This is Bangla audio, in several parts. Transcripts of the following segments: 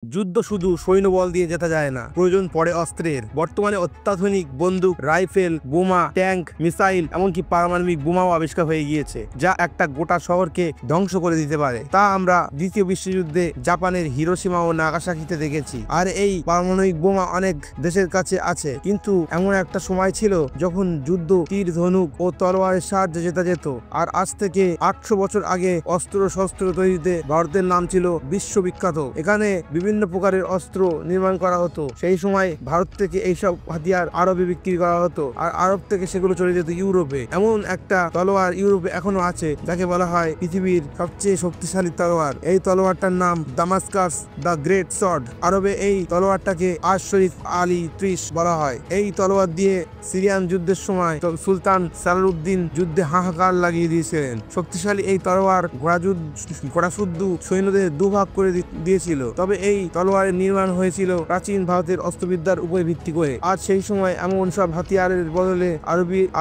যুদ্ধ শুধু সৈন্যবল দিয়ে জেতা যায় না, প্রয়োজন পড়ে অস্ত্রের। বর্তমানে অত্যাধুনিক বন্দুক, রাইফেল, বোমা, ট্যাঙ্ক, মিসাইল, এমনকি পারমাণবিক বোমাও আবিষ্কার হয়ে গিয়েছে, যা একটা গোটা শহরকে ধ্বংস করে দিতে পারে। তা আমরা দ্বিতীয় বিশ্বযুদ্ধে জাপানের হিরোশিমা ও নাগাসাকিতে দেখেছি। আর এই পারমাণবিক বোমা অনেক দেশের কাছে আছে, কিন্তু এমন একটা সময় ছিল যখন যুদ্ধ তীর, ধনুক ও তলোয়ারের সাহায্যে জেতা যেত। আর আজ থেকে 800 বছর আগে অস্ত্র শস্ত্র তৈরিতে ভারতের নাম ছিল বিশ্ববিখ্যাত। এখানে বিভিন্ন প্রকারের অস্ত্র নির্মাণ করা হতো। সেই সময় ভারত থেকে এইসব হাতিয়ার আরবে বিক্রি করা হতো, আর আরব থেকে সেগুলো চলে যেত ইউরোপে। এমন একটা তলোয়ার ইউরোপে এখনো আছে, যাকে বলা হয় পৃথিবীর সবচেয়ে শক্তিশালী তলোয়ার। এই তলোয়ারটার নাম দামাস্কাস দ্য গ্রেট সর্ড। আরবে এই তলোয়ারটাকে আজ শরীফ আলী 30 বলা হয়। এই তলোয়ার দিয়ে সিরিয়ান যুদ্ধের সময় সুলতান সালাউদ্দিন যুদ্ধে হাহাকার লাগিয়ে দিয়েছিলেন। শক্তিশালী এই তলোয়ার ঘোড়াসুদ্ধ সৈন্যদের দুভাগ করে দিয়েছিল। তবে এই তলোয়ারের নির্মাণ হয়েছিল প্রাচীন ভারতের অস্ত্রবিদ্যার উপর ভিত্তি করে। আজ সেই সময় এমন সব হাতিয়ারের বদলে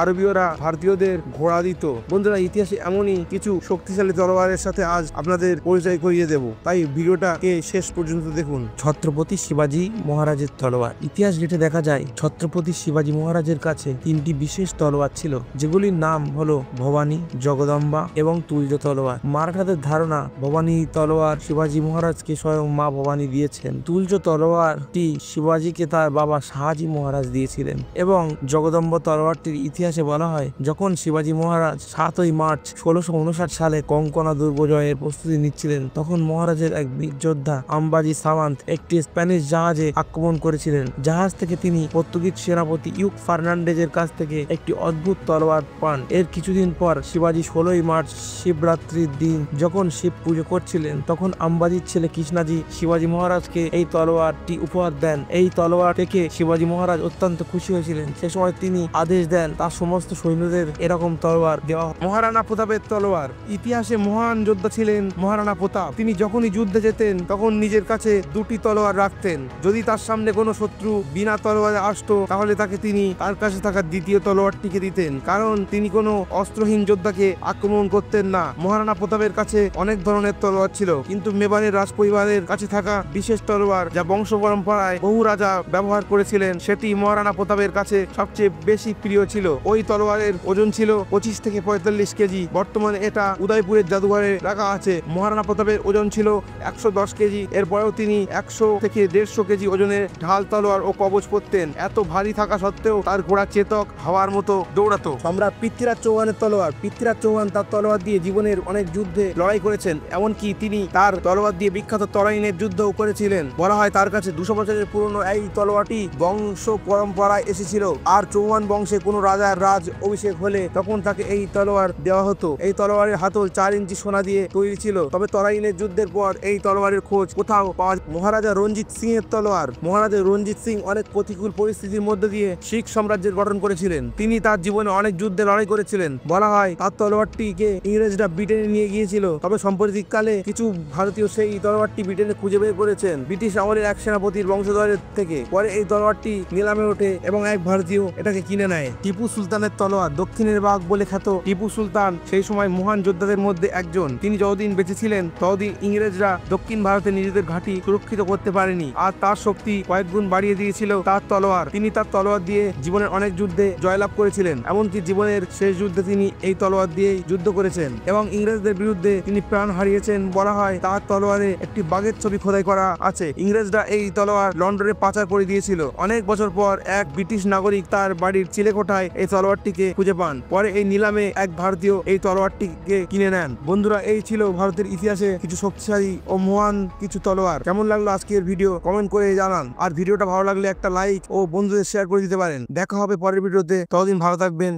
আরবীয়রা ভারতীয়দের ঘোড়া দিত। বন্ধুরা, ইতিহাসে এমনই কিছু শক্তিশালী তলোয়ারের সাথে আজ আপনাদের পরিচয় করিয়ে দেব, তাই ভিডিওটাকে শেষ পর্যন্ত দেখুন। ছত্রপতি শিবাজী মহারাজের তলোয়ার। ইতিহাস ঘেঁটে দেখা যায় ছত্রপতি শিবাজী মহারাজের কাছে 3টি বিশেষ তলোয়ার ছিল, যেগুলির নাম হলো ভবানী, জগদম্বা এবং তুল্য তলোয়ার। মারাঠাদের ধারণা ভবানী তলোয়ার শিবাজী মহারাজকে স্বয়ং মা ভবানী দিয়েছেন। তুল্য তলোয়ারটি শিবাজীকে তার বাবা শাহাজি মহারাজ দিয়েছিলেন। এবং জগদম্ব তলোয়ারটির ইতিহাসে বলা হয়, যখন শিবাজী মহারাজ 7ই মার্চ 1659 সালে কঙ্কনা দুর্গ জয়ের প্রস্তুতি নিচ্ছিলেন, তখন মহারাজের এক বীর যোদ্ধা আম্বাজি সাওয়ান্ত একটি স্প্যানিশ জাহাজে আক্রমণ করেছিলেন। জাহাজ থেকে তিনি পর্তুগিজ সেনাপতি ইউক ফার্নান্ডেজের কাছ থেকে একটি অদ্ভুত তলোয়ার পান। এর কিছুদিন পর শিবাজী 16ই মার্চ শিবরাত্রির দিন যখন শিব পুজো করছিলেন, তখন আম্বাজির ছেলে কৃষ্ণাজি শিবাজী মহারাজকে এই তলোয়ারটি উপহার দেন। এই তলোয়ার থেকে শিবাজী মহারাজ অত্যন্ত খুশি হয়েছিলেন। সে সময় তিনি আদেশ দেন তার সমস্ত সৈন্যদের এরকম তলোয়ার দেওয়া। মহারানা প্রতাপের তলোয়ার। ইতিহাসে মহান যোদ্ধা ছিলেন মহারানা প্রতাপ। তিনি যখনই যুদ্ধে যেতেন তখন নিজের কাছে 2টি তলোয়ার রাখতেন। যদি তার সামনে কোনো শত্রু বিনা তলোয়ারে আসতো, তাহলে তিনি তার কাছে থাকা দ্বিতীয় তলোয়ারটিকে দিতেন, কারণ তিনি কোনো অস্ত্রহীন যোদ্ধাকে আক্রমণ করতেন না। মহারানা প্রতাপের কাছে অনেক ধরনের তলোয়ার ছিল, কিন্তু মেবারের রাজ পরিবারের কাছে থাকা বিশেষ তলোয়ার, যা বংশ পরম্পরায় বহু রাজা ব্যবহার করেছিলেন, সেটি মহারানা প্রতাপের কাছে সবচেয়ে বেশি প্রিয় ছিল। ওই তলোয়ারের ওজন ছিল 25 থেকে 45 কেজি। বর্তমানে এটা উদয়পুরের জাদুঘরে রাখা আছে। মহারানা প্রতাপের ওজন ছিল 110 কেজি। এরপরেও তিনি 100 থেকে 150 কেজি ওজনের ঢাল তলোয়ার ও কবচ পরতেন। এত ভারী থাকা সত্ত্বেও তার ঘোড়া চেতক হাওয়ার মতো দৌড়াতো। সম্রাট পৃথ্বীরাজ চৌহানের তলোয়ার। পৃথ্বীরাজ চৌহান তার তলোয়ার দিয়ে জীবনের অনেক যুদ্ধে লড়াই করেছেন। এমনকি তিনি তার তলোয়ার দিয়ে বিখ্যাত তরাইনের যুদ্ধও করেছিলেন। বলা হয় তার কাছে 200 বছরের পুরনো এই তলোয়ারটি বংশ পরম্পরায় এসেছিল। আর চৌহান বংশে কোনো রাজার রাজ অভিষেক হলে তখন তাকে এই তলোয়ার দেওয়া হতো। এই তলোয়ারের হাতল 4 ইঞ্চি সোনা দিয়ে তৈরি ছিল। তবে তরাইনের যুদ্ধের পর এই তলোয়ারের খোঁজ কোথাও পাওয়া। মহারাজা রঞ্জিত সিং এর তলোয়ার। মহারাজা রঞ্জিত সিং অনেক প্রতিকূল পরিস্থিতির মধ্যে দিয়ে শিখ সাম্রাজ্যের গঠন করেছিলেন। তিনি তার জীবনে অনেক যুদ্ধে লড়াই করেছিলেন। বলা হয় তার তলোয়ারটিকে ইংরেজরা ব্রিটেনে নিয়ে গিয়েছিল। তবে সাম্প্রতিককালে কিছু ভারতীয় সেই তলোয়ারটি ব্রিটেনে খুঁজে বের করেছেন ব্রিটিশ আমলের এক সেনাপতির বংশধরের থেকে। পরে এই তলোয়ারটি নিলামে ওঠে এবং এক ভারতীয় এটাকে কিনে নেয়। টিপু সুলতানের তলোয়ার। দক্ষিণের বাঘ বলে খ্যাত টিপু সুলতান সেই সময় মহান যোদ্ধাদের মধ্যে একজন। তিনি যতদিন বেঁচে ছিলেন ততদিন ইংরেজরা দক্ষিণ ভারতে নিজেদের ঘাঁটি সুরক্ষিত করতে পারেনি, আর তার শক্তি কয়েক গুণ বাড়িয়ে দিয়েছিল তার তলোয়ার। তিনি তার তলোয়ার দিয়ে জীবনের অনেক যুদ্ধে জয়লাভ করেছিলেন। এমনকি জীবনের শেষ যুদ্ধে তিনি এই তলোয়ার দিয়েই যুদ্ধ করেছেন এবং ইংরেজদের বিরুদ্ধে তিনি প্রাণ হারিয়েছেন। বলা হয় তার তলোয়ারে একটি বাঘের ছবি খোদাই করা আছে। ইংরেজরা এই তলোয়ার লন্ডনে পাচার করে দিয়েছিল। অনেক বছর পর এক ব্রিটিশ নাগরিক তার বাড়ির চিলেকোঠায় এই তলোয়ারটিকে খুঁজে পান। পরে এই নিলামে এক ভারতীয় এই তলোয়ারটিকে কিনে নেন। বন্ধুরা, এই ছিল ভারতের ইতিহাসে কিছু শক্তিশালী ও মহান কিছু তলোয়ার। কেমন লাগলো আজকের ভিডিও কমেন্ট করে জানান। আর ভিডিওটা ভালো লাগলে একটা লাইক ও বন্ধুদের শেয়ার করে দিতে পারেন। দেখা হবে পরের ভিডিওতে। ততদিন ভালো থাকবেন।